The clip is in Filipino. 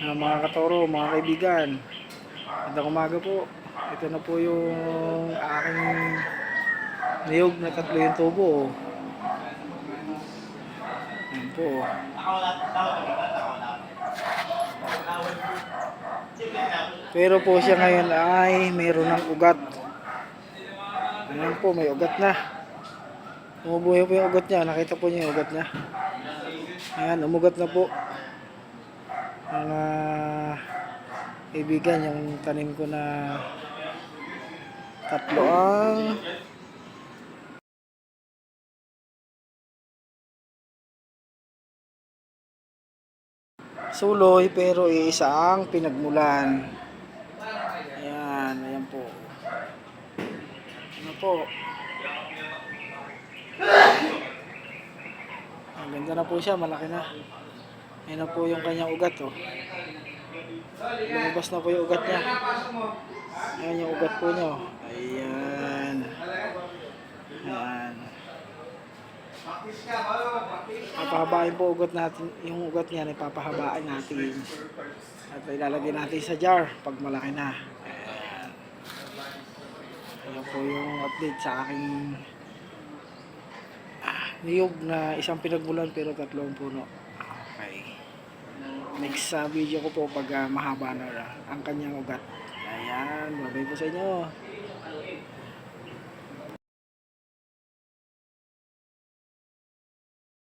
Mga katoro, mga kaibigan, magandang umaga po. Ito na po yung aking niyog na tatlo yung tubo. Yan po. Pero po siya ngayon ay mayroon ng ugat. Ayan po, may ugat na. Umubuhay po yung ugat niya. Nakita po niyo yung ugat niya. Ayan, umugat na po. Mga kaibigan, yung tanim ko na tatlo ang suloy pero iisa ang pinagmulan. Ayan, ayan po. Ano po? Ang ganda na po siya, malaki na. Ayan na po yung kanyang ugat, oh. Lumabas na po yung ugat niya. Ayan yung ugat po niya, oh. Ayan. Ayan. Papahabain po ugat natin, yung ugat niya, ipapahabaan natin. At ilalagay natin sa jar pag malaki na. Ayan. Ayan po yung update sa aking niyog na isang pinagmulan pero tatlong puno. Okay. Next video ko po pag mahaba na ang kanyang ugat. Ayan, babay po sa inyo.